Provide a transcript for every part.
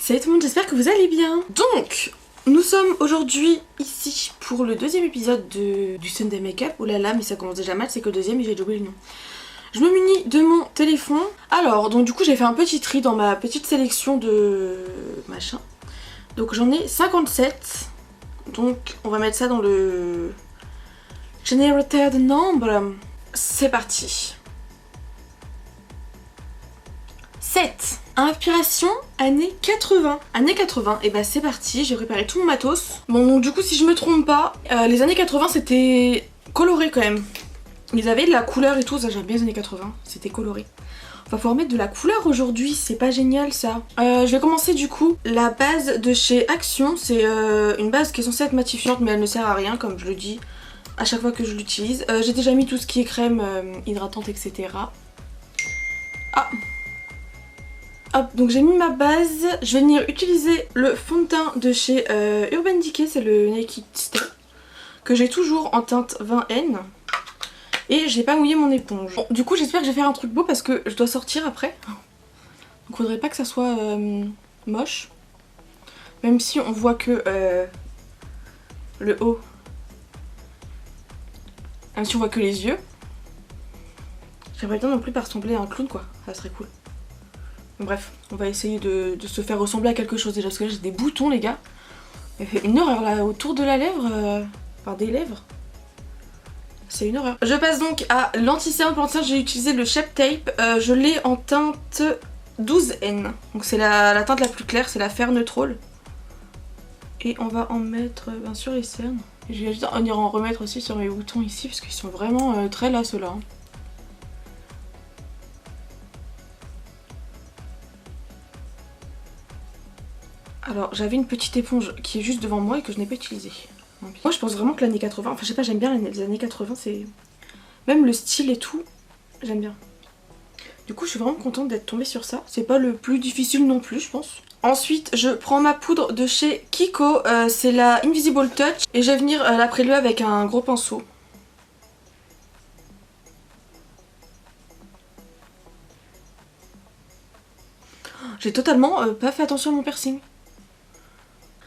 Salut tout le monde, j'espère que vous allez bien. Donc, nous sommes aujourd'hui ici pour le deuxième épisode du Sunday Makeup. Oh là là, mais ça commence déjà mal, c'est que le deuxième et j'ai oublié le nom. Je me munis de mon téléphone. Alors, donc du coup j'ai fait un petit tri dans ma petite sélection de machin. Donc j'en ai 57. Donc on va mettre ça dans le générateur de nombres. C'est parti. 7. Inspiration années 80. Années 80, et bah c'est parti, j'ai préparé tout mon matos. Bon donc du coup si je me trompe pas, les années 80 c'était coloré quand même. Ils avaient de la couleur et tout, ça j'aime bien les années 80, c'était coloré. On va pouvoir mettre de la couleur aujourd'hui, c'est pas génial ça. Je vais commencer du coup. La base de chez Action, c'est une base qui est censée être matifiante mais elle ne sert à rien comme je le dis à chaque fois que je l'utilise. J'ai déjà mis tout ce qui est crème hydratante etc. Ah, hop, donc j'ai mis ma base. Je vais venir utiliser le fond de teint de chez Urban Decay, c'est le Naked Stay, que j'ai toujours en teinte 20N. Et j'ai pas mouillé mon éponge. Bon, du coup j'espère que je vais faire un truc beau parce que je dois sortir après. Donc faudrait pas que ça soit moche. Même si on voit que le haut. Même si on voit que les yeux. J'aimerais bien non plus pas ressembler à un clown quoi, ça serait cool. Bref, on va essayer de se faire ressembler à quelque chose déjà parce que là j'ai des boutons les gars. Il fait une horreur là autour de la lèvre, enfin des lèvres. C'est une horreur. Je passe donc à l'anti-cerne. Pour l'anti-cerne j'ai utilisé le Shape Tape. Je l'ai en teinte 12N. Donc c'est la teinte la plus claire, c'est la Fair Neutral. Et on va en mettre bien sûr les cernes. Et je vais juste en remettre aussi sur mes boutons ici parce qu'ils sont vraiment très là ceux-là. Hein. Alors j'avais une petite éponge qui est juste devant moi et que je n'ai pas utilisée. Moi je pense vraiment que l'année 80, enfin je sais pas, j'aime bien les années 80, c'est... Même le style et tout, j'aime bien. Du coup je suis vraiment contente d'être tombée sur ça. C'est pas le plus difficile non plus je pense. Ensuite je prends ma poudre de chez Kiko, c'est la Invisible Touch. Et je vais venir la prélever avec un gros pinceau. J'ai totalement pas fait attention à mon piercing.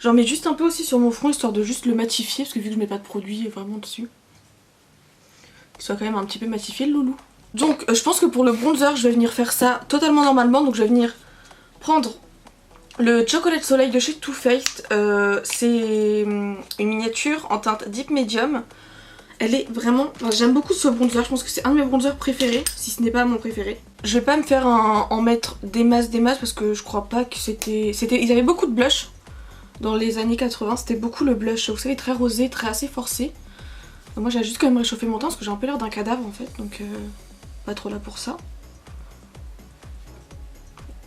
J'en mets juste un peu aussi sur mon front histoire de juste le matifier parce que vu que je mets pas de produit vraiment dessus, qu'il soit quand même un petit peu matifié le loulou. Donc je pense que pour le bronzer je vais venir faire ça totalement normalement. Donc je vais venir prendre le Chocolate Soleil de chez Too Faced. C'est une miniature en teinte Deep Medium. Elle est vraiment... Enfin, j'aime beaucoup ce bronzer, je pense que c'est un de mes bronzers préférés, si ce n'est pas mon préféré. Je vais pas me faire en mettre des masses parce que je crois pas que c'était... Ils avaient beaucoup de blush. Dans les années 80, c'était beaucoup le blush, vous savez, très rosé, très assez forcé. Donc moi j'ai juste quand même réchauffé mon teint parce que j'ai un peu l'air d'un cadavre en fait, donc pas trop là pour ça.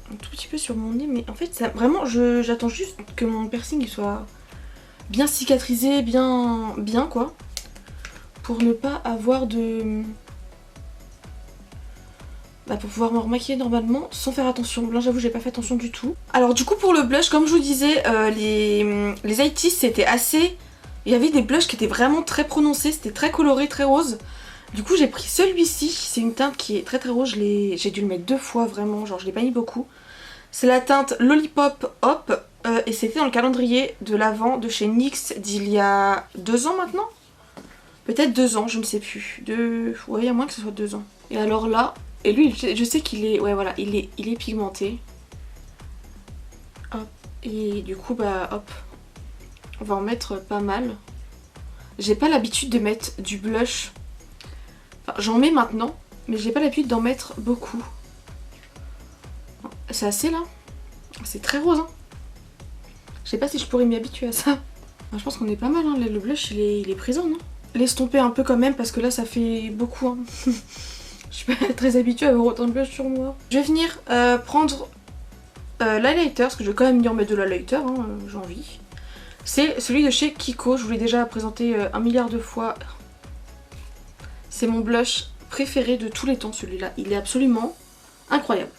Un tout petit peu sur mon nez, mais en fait ça, vraiment j'attends juste que mon piercing il soit bien cicatrisé, bien quoi, pour ne pas avoir de... pour pouvoir me remaquiller normalement sans faire attention. Là j'avoue j'ai pas fait attention du tout. Alors du coup pour le blush, comme je vous disais, les 80s c'était assez... Il y avait des blushs qui étaient vraiment très prononcés, c'était très coloré, très rose. Du coup j'ai pris celui-ci, c'est une teinte qui est très rose, j'ai dû le mettre 2 fois vraiment, genre je l'ai pas mis beaucoup. C'est la teinte Lollipop Hop et c'était dans le calendrier de l'Avent de chez NYX d'il y a 2 ans maintenant. Peut-être 2 ans, je ne sais plus. Ouais, il y a moins que ce soit 2 ans. Et alors là... Et lui, je sais qu'il est... Ouais, voilà, il est pigmenté. Hop. Et du coup, hop. On va en mettre pas mal. J'ai pas l'habitude de mettre du blush. Enfin, j'en mets maintenant, mais j'ai pas l'habitude d'en mettre beaucoup. C'est assez, là. C'est très rose, hein. Je sais pas si je pourrais m'y habituer à ça. Enfin, je pense qu'on est pas mal, hein. Le blush, il est présent, non? L'estomper un peu quand même, parce que là, ça fait beaucoup, hein. Je suis pas très habituée à avoir autant de blush sur moi. Je vais venir prendre l'highlighter, parce que je vais quand même venir mettre de l'highlighter, hein, j'ai envie. C'est celui de chez Kiko, je vous l'ai déjà présenté 1 milliard de fois. C'est mon blush préféré de tous les temps celui-là, il est absolument incroyable.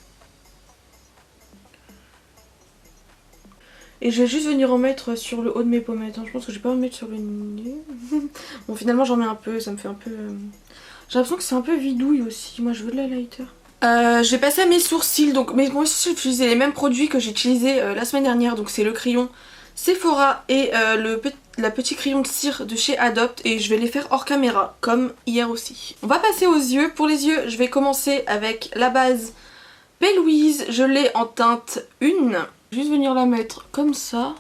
Et je vais juste venir en mettre sur le haut de mes pommettes, hein. Je pense que je vais pas en mettre sur le nez. Bon finalement j'en mets un peu, ça me fait un peu... J'ai l'impression que c'est un peu vidouille aussi, moi je veux de l'highlighter. Je vais passer à mes sourcils. Donc mes sourcils, j'ai utilisé les mêmes produits que j'ai utilisé la semaine dernière. Donc c'est le crayon Sephora et la petit crayon de cire de chez Adopt. Et je vais les faire hors caméra comme hier aussi. On va passer aux yeux. Pour les yeux, je vais commencer avec la base P. Louise. Je l'ai en teinte 1. Juste venir la mettre comme ça.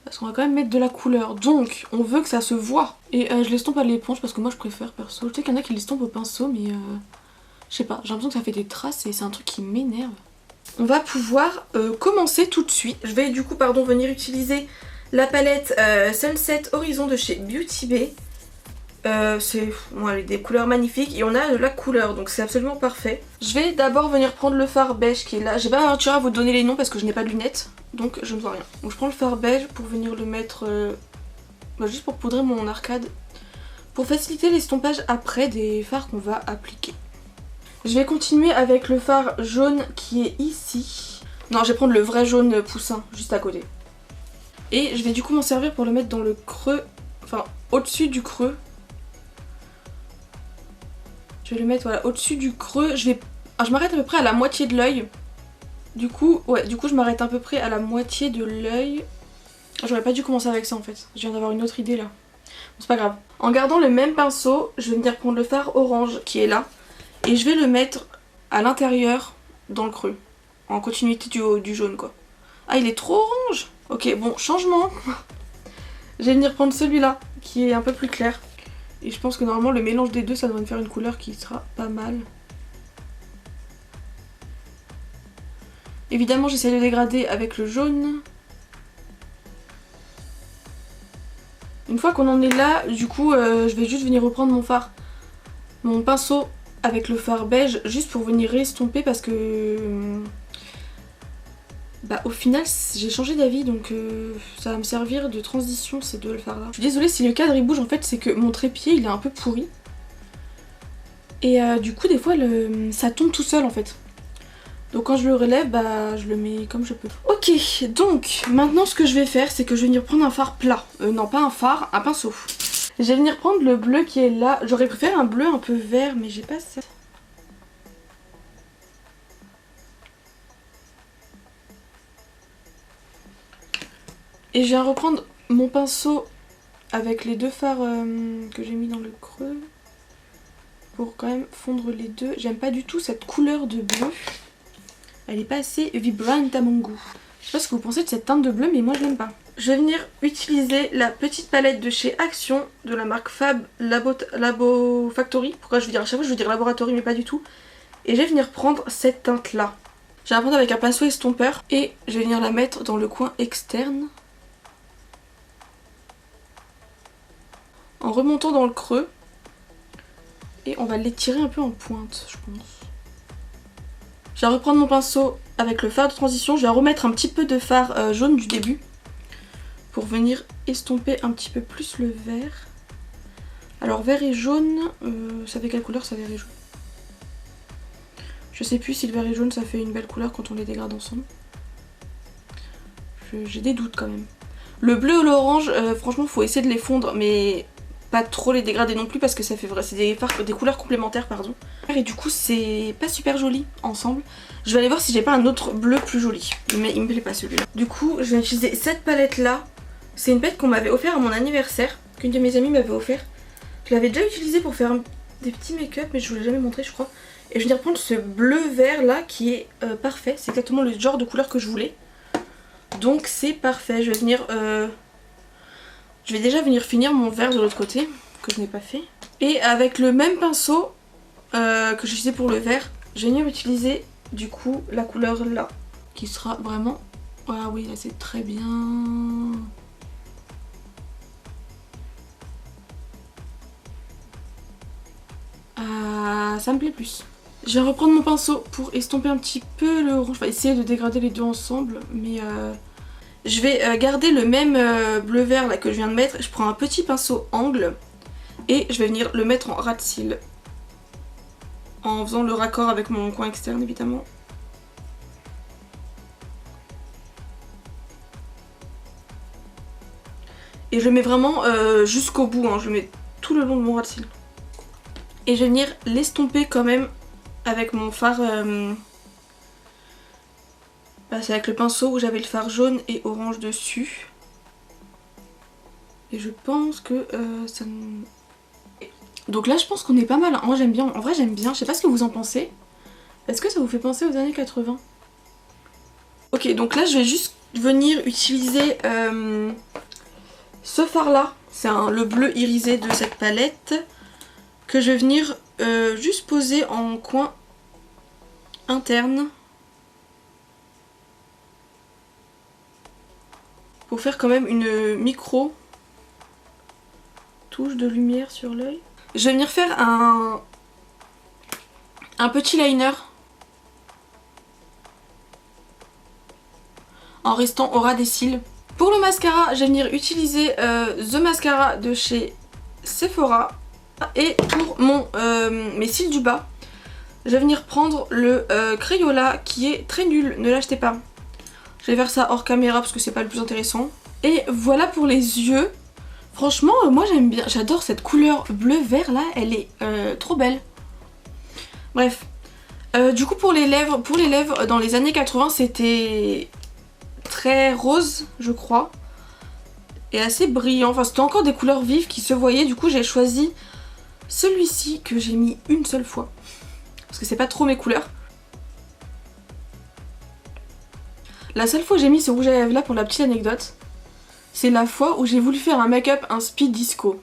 Parce qu'on va quand même mettre de la couleur. Donc on veut que ça se voit. Et je l'estompe à l'éponge parce que moi je préfère perso. Je sais qu'il y en a qui l'estompent au pinceau mais... je sais pas, j'ai l'impression que ça fait des traces et c'est un truc qui m'énerve. On va pouvoir commencer tout de suite. Je vais du coup venir utiliser la palette Sunset Horizon de chez Beauty Bay. C'est avec des couleurs magnifiques et on a de la couleur donc c'est absolument parfait. Je vais d'abord venir prendre le fard beige qui est là. J'ai pas aventuré à vous donner les noms parce que je n'ai pas de lunettes donc je ne vois rien. Donc je prends le fard beige pour venir le mettre juste pour poudrer mon arcade pour faciliter l'estompage après des fards qu'on va appliquer. Je vais continuer avec le fard jaune qui est ici. Non, je vais prendre le vrai jaune poussin juste à côté. Et je vais du coup m'en servir pour le mettre dans le creux, enfin au-dessus du creux. Je vais le mettre voilà au-dessus du creux. Je m'arrête à peu près à la moitié de l'œil. Du coup je m'arrête à peu près à la moitié de l'œil. J'aurais pas dû commencer avec ça en fait. Je viens d'avoir une autre idée là. Bon, c'est pas grave. En gardant le même pinceau, je vais venir prendre le fard orange qui est là. Et je vais le mettre à l'intérieur dans le creux. En continuité du jaune quoi. Ah il est trop orange. Ok bon changement. Je vais venir prendre celui-là qui est un peu plus clair. Et je pense que normalement le mélange des deux ça devrait me faire une couleur qui sera pas mal. Évidemment j'essaie de dégrader avec le jaune. Une fois qu'on en est là, du coup je vais juste venir reprendre mon pinceau avec le fard beige juste pour venir estomper parce que au final j'ai changé d'avis donc ça va me servir de transition ces deux fards là. Je suis désolée si le cadre il bouge en fait c'est que mon trépied il est un peu pourri et du coup des fois ça tombe tout seul en fait. Donc quand je le relève je le mets comme je peux. Ok donc maintenant ce que je vais faire c'est que je vais venir prendre un fard plat. Non pas un fard, un pinceau. Je vais venir prendre le bleu qui est là. J'aurais préféré un bleu un peu vert mais j'ai pas ça. Et je viens reprendre mon pinceau avec les deux fards que j'ai mis dans le creux. Pour quand même fondre les deux. J'aime pas du tout cette couleur de bleu. Elle est pas assez vibrante à mon goût. Je sais pas ce que vous pensez de cette teinte de bleu mais moi je l'aime pas. Je vais venir utiliser la petite palette de chez Action de la marque Fab Labo Factory. Pourquoi je veux dire à chaque fois je veux dire Laboratory mais pas du tout. Et je vais venir prendre cette teinte là. Je vais la prendre avec un pinceau estompeur et je vais venir la mettre dans le coin externe. En remontant dans le creux. Et on va l'étirer un peu en pointe je pense. Je vais reprendre mon pinceau avec le fard de transition. Je vais remettre un petit peu de fard jaune du début. Pour venir estomper un petit peu plus le vert. Alors vert et jaune, ça fait quelle couleur ça vert et jaune? Je sais plus si le vert et jaune ça fait une belle couleur quand on les dégrade ensemble. J'ai des doutes quand même. Le bleu ou l'orange, franchement faut essayer de les fondre mais pas trop les dégrader non plus parce que ça fait c'est des couleurs complémentaires pardon. Et du coup c'est pas super joli ensemble. Je vais aller voir si j'ai pas un autre bleu plus joli. Mais il me plaît pas celui-là. Du coup je vais utiliser cette palette là. C'est une palette qu'on m'avait offert à mon anniversaire, qu'une de mes amies m'avait offert. Je l'avais déjà utilisée pour faire des petits make-up mais je vous l'ai jamais montré je crois. Et je vais reprendre ce bleu vert là qui est parfait, c'est exactement le genre de couleur que je voulais. Donc c'est parfait, je vais venir... Je vais déjà venir finir mon vert de l'autre côté, que je n'ai pas fait. Et avec le même pinceau que j'ai utilisé pour le vert, je vais venir utiliser du coup la couleur là, qui sera vraiment... Ah oui là c'est très bien... Ah, ça me plaît plus. Je vais reprendre mon pinceau pour estomper un petit peu le orange. Je vais essayer de dégrader les deux ensemble. Mais je vais garder le même bleu vert là que je viens de mettre. Je prends un petit pinceau angle. Et je vais venir le mettre en ras de cils. En faisant le raccord avec mon coin externe évidemment. Et je le mets vraiment jusqu'au bout. Hein. Je le mets tout le long de mon ras de cils. Et je vais venir l'estomper quand même avec mon fard. C'est avec le pinceau où j'avais le fard jaune et orange dessus. Et je pense que ça... Donc là je pense qu'on est pas mal. Moi j'aime bien, en vrai j'aime bien. Je sais pas ce que vous en pensez. Est-ce que ça vous fait penser aux années 80? Ok, donc là je vais juste venir utiliser ce fard là. C'est le bleu irisé de cette palette. Que je vais venir juste poser en coin interne. Pour faire quand même une micro touche de lumière sur l'œil. Je vais venir faire un petit liner en restant au ras des cils. Pour le mascara, je vais venir utiliser The Mascara de chez Sephora. Et pour mes cils du bas, je vais venir prendre le Crayola qui est très nul, ne l'achetez pas. Je vais faire ça hors caméra parce que c'est pas le plus intéressant. Et voilà pour les yeux. Franchement, moi j'aime bien, j'adore cette couleur bleu-vert là, elle est trop belle. Bref. Du coup pour les lèvres dans les années 80 c'était très rose je crois. Et assez brillant, enfin c'était encore des couleurs vives qui se voyaient. Du coup j'ai choisi celui-ci que j'ai mis une seule fois. Parce que c'est pas trop mes couleurs. La seule fois que j'ai mis ce rouge à lèvres là pour la petite anecdote, c'est la fois où j'ai voulu faire un make-up, un speed disco.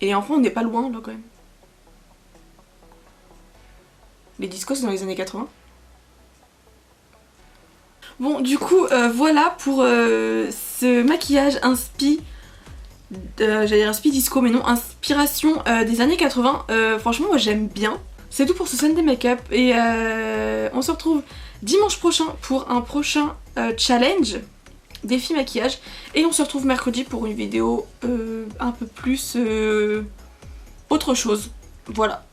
Et enfin on n'est pas loin là quand même. Les discos c'est dans les années 80. Bon du coup voilà pour ce maquillage inspi. J'allais dire inspi disco mais non, inspiration des années 80. Franchement moi j'aime bien. C'est tout pour ce Sunday Makeup et on se retrouve dimanche prochain pour un prochain challenge défi maquillage et on se retrouve mercredi pour une vidéo un peu plus autre chose. Voilà.